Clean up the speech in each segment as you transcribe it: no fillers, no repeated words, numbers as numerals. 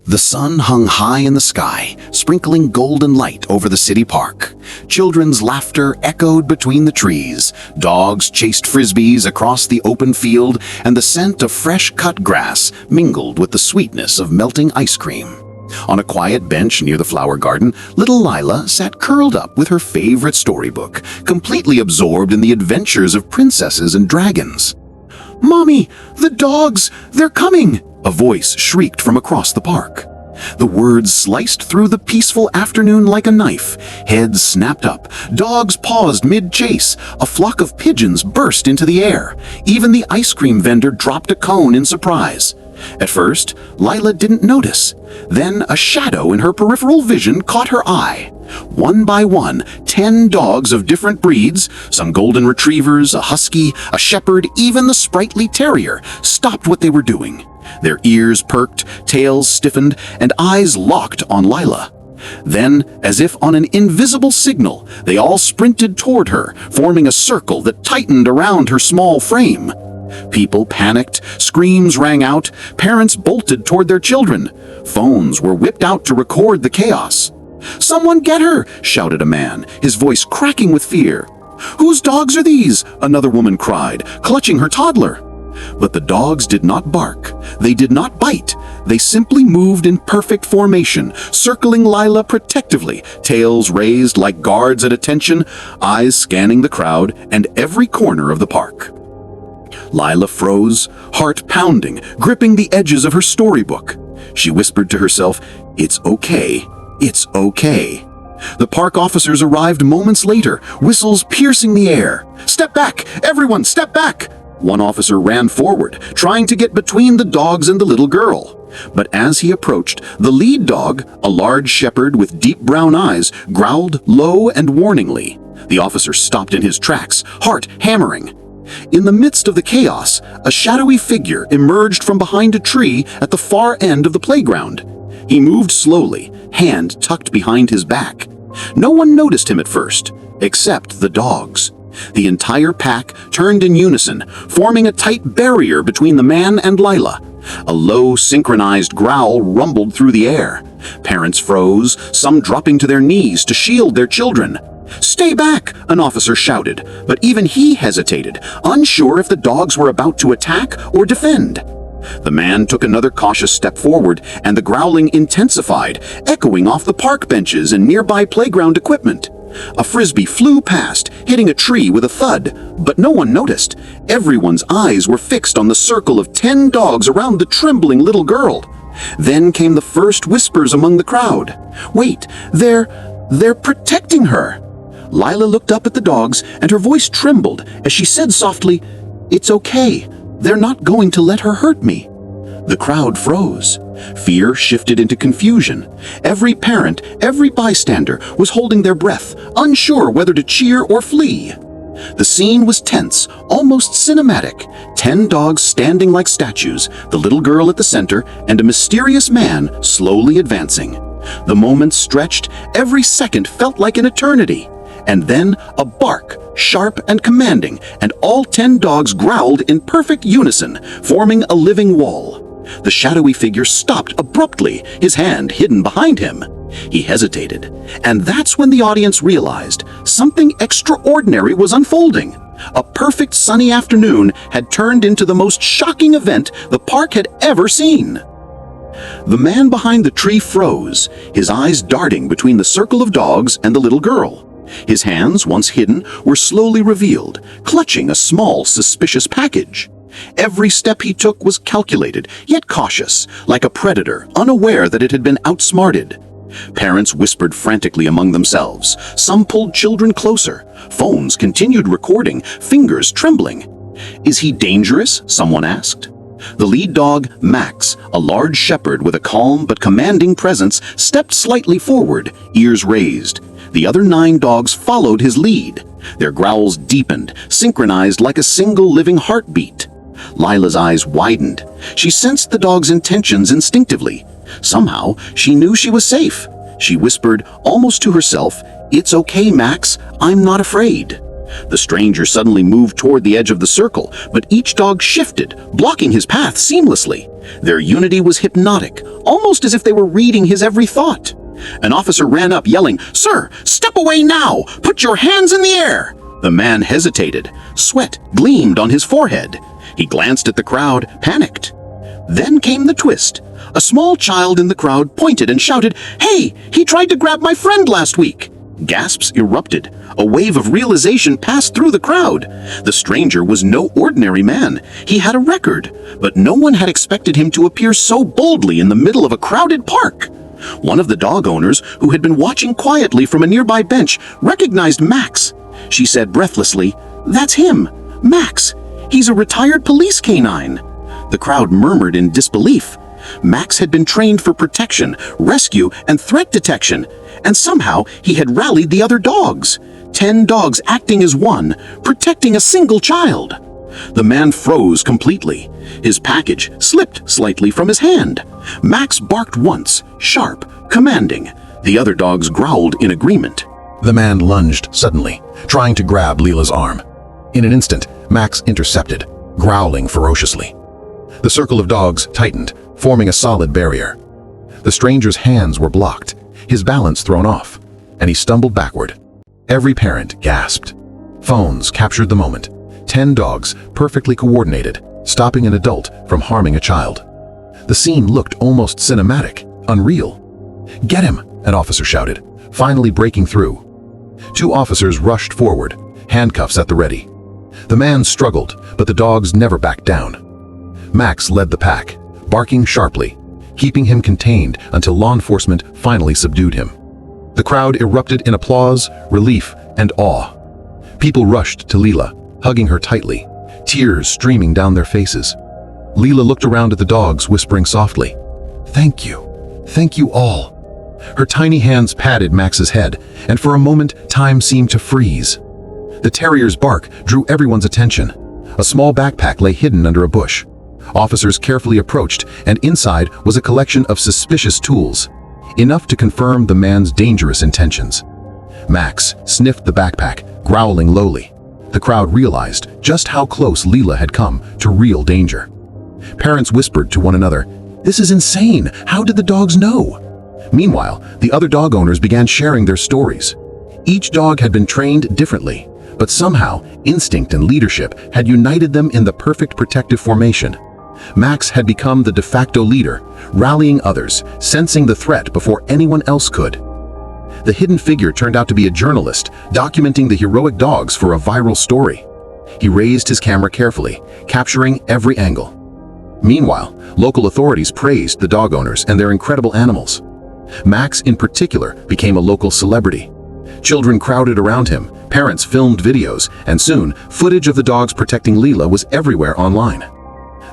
The sun hung high in the sky, sprinkling golden light over the city park. Children's laughter echoed between the trees. Dogs chased frisbees across the open field, and the scent of fresh cut grass mingled with the sweetness of melting ice cream. On a quiet bench near the flower garden, little Lila sat curled up with her favorite storybook, completely absorbed in the adventures of princesses and dragons. "Mommy, the dogs! They're coming!" a voice shrieked from across the park. The words sliced through the peaceful afternoon like a knife. Heads snapped up. Dogs paused mid-chase. A flock of pigeons burst into the air. Even the ice cream vendor dropped a cone in surprise. At first, Lila didn't notice. Then a shadow in her peripheral vision caught her eye. One by one, 10 dogs of different breeds, some golden retrievers, a husky, a shepherd, even the sprightly terrier, stopped what they were doing. Their ears perked, tails stiffened, and eyes locked on Lila. Then, as if on an invisible signal, they all sprinted toward her, forming a circle that tightened around her small frame. People panicked, screams rang out, parents bolted toward their children. Phones were whipped out to record the chaos. "Someone get her!" shouted a man, his voice cracking with fear. "Whose dogs are these?" another woman cried, clutching her toddler. But the dogs did not bark. They did not bite. They simply moved in perfect formation, circling Lila protectively, tails raised like guards at attention, eyes scanning the crowd and every corner of the park. Lila froze, heart pounding, gripping the edges of her storybook. She whispered to herself, "It's okay. It's okay." The park officers arrived moments later, whistles piercing the air. "Step back! Everyone, step back!" One officer ran forward, trying to get between the dogs and the little girl. But as he approached, the lead dog, a large shepherd with deep brown eyes, growled low and warningly. The officer stopped in his tracks, heart hammering. In the midst of the chaos, a shadowy figure emerged from behind a tree at the far end of the playground. He moved slowly, hand tucked behind his back. No one noticed him at first, except the dogs. The entire pack turned in unison, forming a tight barrier between the man and Lila. A low, synchronized growl rumbled through the air. Parents froze, some dropping to their knees to shield their children. "Stay back!" an officer shouted, but even he hesitated, unsure if the dogs were about to attack or defend. The man took another cautious step forward, and the growling intensified, echoing off the park benches and nearby playground equipment. A frisbee flew past, hitting a tree with a thud, but no one noticed. Everyone's eyes were fixed on the circle of 10 dogs around the trembling little girl. Then came the first whispers among the crowd. "Wait, they're protecting her!" Lila looked up at the dogs, and her voice trembled as she said softly, "It's okay. They're not going to let her hurt me." The crowd froze. Fear shifted into confusion. Every parent, every bystander was holding their breath, unsure whether to cheer or flee. The scene was tense, almost cinematic. 10 dogs standing like statues, the little girl at the center, and a mysterious man slowly advancing. The moments stretched, every second felt like an eternity. And then a bark, sharp and commanding, and all 10 dogs growled in perfect unison, forming a living wall. The shadowy figure stopped abruptly, his hand hidden behind him. He hesitated, and that's when the audience realized something extraordinary was unfolding. A perfect sunny afternoon had turned into the most shocking event the park had ever seen. The man behind the tree froze, his eyes darting between the circle of dogs and the little girl. His hands, once hidden, were slowly revealed, clutching a small, suspicious package. Every step he took was calculated, yet cautious, like a predator, unaware that it had been outsmarted. Parents whispered frantically among themselves. Some pulled children closer. Phones continued recording, fingers trembling. "Is he dangerous?" someone asked. The lead dog, Max, a large shepherd with a calm but commanding presence, stepped slightly forward, ears raised. The other 9 dogs followed his lead. Their growls deepened, synchronized like a single living heartbeat. Lila's eyes widened. She sensed the dog's intentions instinctively. Somehow, she knew she was safe. She whispered, almost to herself, "It's okay, Max. I'm not afraid." The stranger suddenly moved toward the edge of the circle, but each dog shifted, blocking his path seamlessly. Their unity was hypnotic, almost as if they were reading his every thought. An officer ran up, yelling, "Sir, step away now! Put your hands in the air!" The man hesitated. Sweat gleamed on his forehead. He glanced at the crowd, panicked. Then came the twist. A small child in the crowd pointed and shouted, "Hey, he tried to grab my friend last week!" Gasps erupted. A wave of realization passed through the crowd. The stranger was no ordinary man. He had a record, but no one had expected him to appear so boldly in the middle of a crowded park. One of the dog owners, who had been watching quietly from a nearby bench, recognized Max. She said breathlessly, "That's him, Max. He's a retired police canine." The crowd murmured in disbelief. Max had been trained for protection, rescue, and threat detection, and somehow he had rallied the other dogs. 10 dogs acting as one, protecting a single child. The man froze completely. His package slipped slightly from his hand. Max barked once, sharp, commanding. The other dogs growled in agreement. The man lunged suddenly, trying to grab Leela's arm. In an instant, Max intercepted, growling ferociously. The circle of dogs tightened, forming a solid barrier. The stranger's hands were blocked, his balance thrown off, and he stumbled backward. Every parent gasped. Phones captured the moment. 10 dogs, perfectly coordinated, stopping an adult from harming a child. The scene looked almost cinematic, unreal. "Get him!" an officer shouted, finally breaking through. 2 officers rushed forward, handcuffs at the ready. The man struggled, but the dogs never backed down. Max led the pack, barking sharply, keeping him contained until law enforcement finally subdued him. The crowd erupted in applause, relief, and awe. People rushed to Leela, hugging her tightly, tears streaming down their faces. Leela looked around at the dogs, whispering softly, "Thank you. Thank you all." Her tiny hands patted Max's head, and for a moment, time seemed to freeze. The terrier's bark drew everyone's attention. A small backpack lay hidden under a bush. Officers carefully approached, and inside was a collection of suspicious tools, enough to confirm the man's dangerous intentions. Max sniffed the backpack, growling lowly. The crowd realized just how close Leela had come to real danger. Parents whispered to one another, "This is insane! How did the dogs know?" Meanwhile, the other dog owners began sharing their stories. Each dog had been trained differently, but somehow instinct and leadership had united them in the perfect protective formation. Max had become the de facto leader, rallying others, sensing the threat before anyone else could. The hidden figure turned out to be a journalist, documenting the heroic dogs for a viral story. He raised his camera carefully, capturing every angle. Meanwhile, local authorities praised the dog owners and their incredible animals. Max, in particular, became a local celebrity. Children crowded around him, parents filmed videos, and soon, footage of the dogs protecting Leela was everywhere online.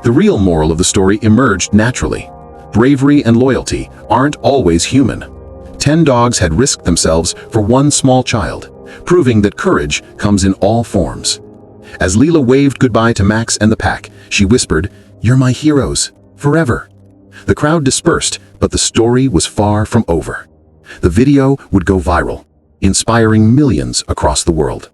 The real moral of the story emerged naturally. Bravery and loyalty aren't always human. 10 dogs had risked themselves for one small child, proving that courage comes in all forms. As Leela waved goodbye to Max and the pack, she whispered, "You're my heroes, forever." The crowd dispersed, but the story was far from over. The video would go viral, inspiring millions across the world.